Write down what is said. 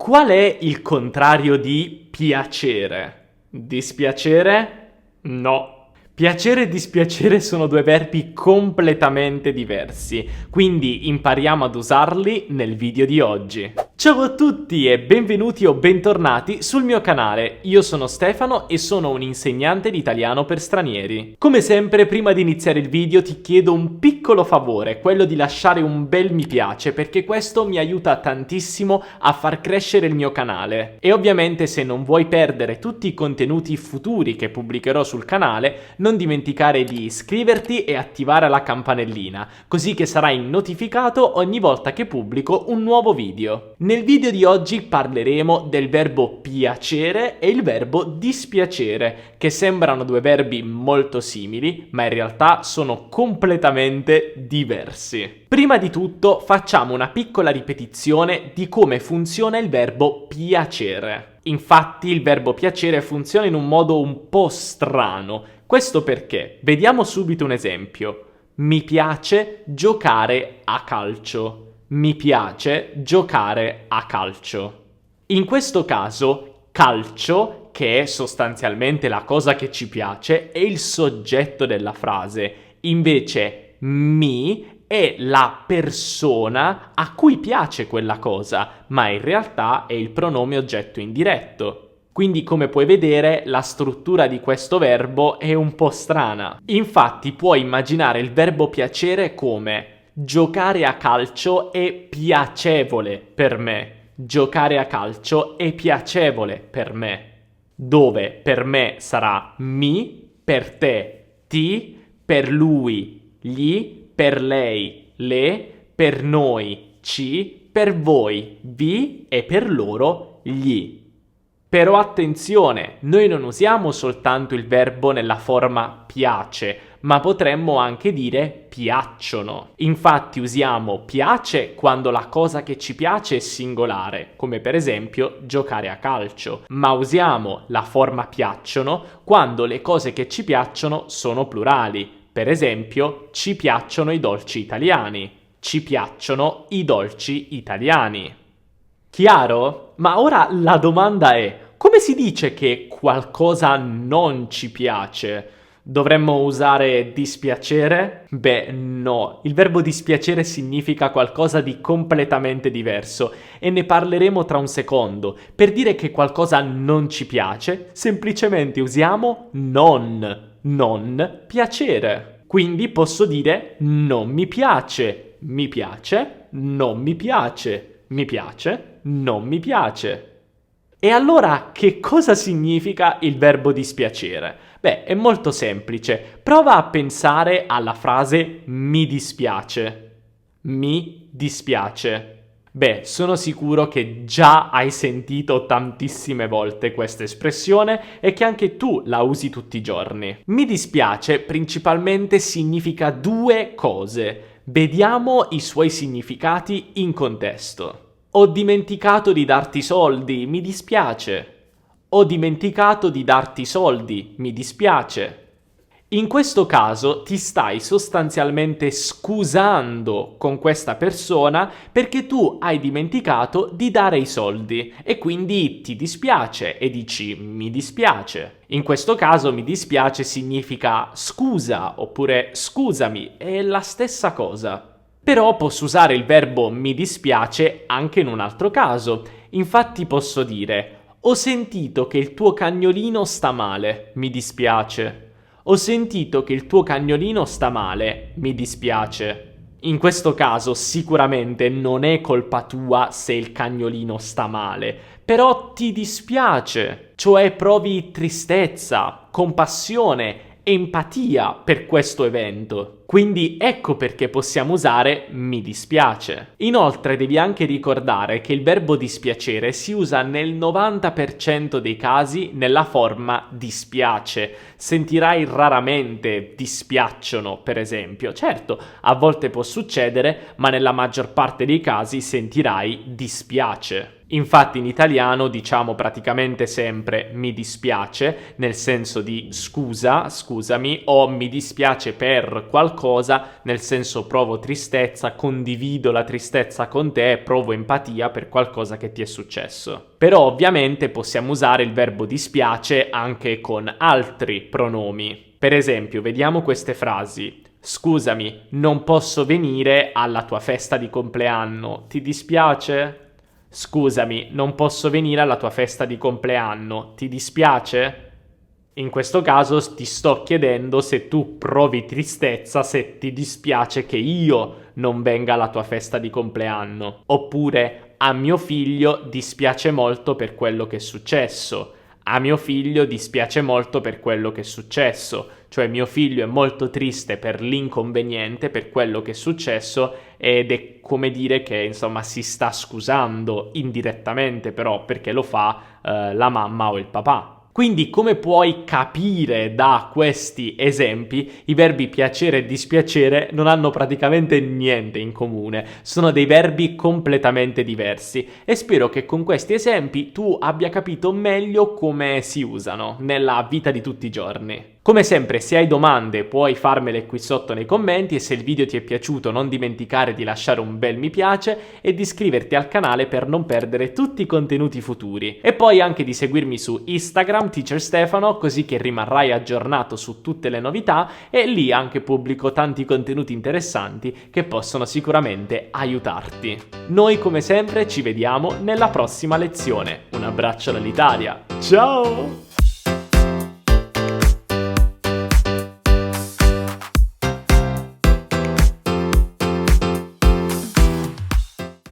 Qual è il contrario di piacere? Dispiacere? No. Piacere e dispiacere sono due verbi completamente diversi, quindi impariamo ad usarli nel video di oggi. Ciao a tutti e benvenuti o bentornati sul mio canale. Io sono Stefano e sono un insegnante di italiano per stranieri. Come sempre, prima di iniziare il video ti chiedo un piccolo favore, quello di lasciare un bel mi piace, perché questo mi aiuta tantissimo a far crescere il mio canale. E ovviamente, se non vuoi perdere tutti i contenuti futuri che pubblicherò sul canale, non dimenticare di iscriverti e attivare la campanellina, così che sarai notificato ogni volta che pubblico un nuovo video. Nel video di oggi parleremo del verbo piacere e il verbo dispiacere, che sembrano due verbi molto simili, ma in realtà sono completamente diversi. Prima di tutto facciamo una piccola ripetizione di come funziona il verbo piacere. Infatti il verbo piacere funziona in un modo un po' strano. Questo perché? Vediamo subito un esempio. Mi piace giocare a calcio. Mi piace giocare a calcio. In questo caso, calcio, che è sostanzialmente la cosa che ci piace, è il soggetto della frase. Invece mi è la persona a cui piace quella cosa, ma in realtà è il pronome oggetto indiretto. Quindi, come puoi vedere, la struttura di questo verbo è un po' strana. Infatti, puoi immaginare il verbo piacere come giocare a calcio è piacevole per me. Giocare a calcio è piacevole per me. Dove per me sarà mi, per te ti, per lui gli, per lei le, per noi ci, per voi vi e per loro gli. Però attenzione, noi non usiamo soltanto il verbo nella forma piace, ma potremmo anche dire piacciono. Infatti usiamo piace quando la cosa che ci piace è singolare, come per esempio giocare a calcio, ma usiamo la forma piacciono quando le cose che ci piacciono sono plurali. Per esempio, ci piacciono i dolci italiani. Ci piacciono i dolci italiani. Chiaro? Ma ora la domanda è: come si dice che qualcosa non ci piace? Dovremmo usare dispiacere? Beh, no. Il verbo dispiacere significa qualcosa di completamente diverso e ne parleremo tra un secondo. Per dire che qualcosa non ci piace, semplicemente usiamo non piacere. Quindi posso dire non mi piace, non mi piace, non mi piace. E allora che cosa significa il verbo dispiacere? Beh, è molto semplice. Prova a pensare alla frase mi dispiace. Mi dispiace. Beh, sono sicuro che già hai sentito tantissime volte questa espressione e che anche tu la usi tutti i giorni. Mi dispiace principalmente significa due cose. Vediamo i suoi significati in contesto. Ho dimenticato di darti soldi, mi dispiace. Ho dimenticato di darti soldi, mi dispiace. In questo caso ti stai sostanzialmente scusando con questa persona perché tu hai dimenticato di dare i soldi e quindi ti dispiace e dici mi dispiace. In questo caso mi dispiace significa scusa oppure scusami, è la stessa cosa. Però posso usare il verbo mi dispiace anche in un altro caso. Infatti posso dire ho sentito che il tuo cagnolino sta male, mi dispiace. Ho sentito che il tuo cagnolino sta male, mi dispiace. In questo caso sicuramente non è colpa tua se il cagnolino sta male, però ti dispiace, cioè provi tristezza, compassione, empatia per questo evento. Quindi ecco perché possiamo usare mi dispiace. Inoltre devi anche ricordare che il verbo dispiacere si usa nel 90% dei casi nella forma dispiace. Sentirai raramente dispiacciono, per esempio. Certo, a volte può succedere, ma nella maggior parte dei casi sentirai dispiace. Infatti in italiano diciamo praticamente sempre mi dispiace, nel senso di scusa, scusami, o mi dispiace per qualcosa, nel senso provo tristezza, condivido la tristezza con te, provo empatia per qualcosa che ti è successo. Però ovviamente possiamo usare il verbo dispiace anche con altri pronomi. Per esempio, vediamo queste frasi. Scusami, non posso venire alla tua festa di compleanno, ti dispiace? Scusami, non posso venire alla tua festa di compleanno, ti dispiace? In questo caso ti sto chiedendo se tu provi tristezza, se ti dispiace che io non venga alla tua festa di compleanno. Oppure a mio figlio dispiace molto per quello che è successo. A mio figlio dispiace molto per quello che è successo, cioè mio figlio è molto triste per l'inconveniente, per quello che è successo, ed è come dire che insomma si sta scusando indirettamente, però perché lo fa la mamma o il papà. Quindi, come puoi capire da questi esempi, i verbi piacere e dispiacere non hanno praticamente niente in comune, sono dei verbi completamente diversi e spero che con questi esempi tu abbia capito meglio come si usano nella vita di tutti i giorni. Come sempre, se hai domande puoi farmele qui sotto nei commenti e se il video ti è piaciuto non dimenticare di lasciare un bel mi piace e di iscriverti al canale per non perdere tutti i contenuti futuri. E poi anche di seguirmi su Instagram, Teacher Stefano, così che rimarrai aggiornato su tutte le novità e lì anche pubblico tanti contenuti interessanti che possono sicuramente aiutarti. Noi come sempre ci vediamo nella prossima lezione. Un abbraccio dall'Italia. Ciao!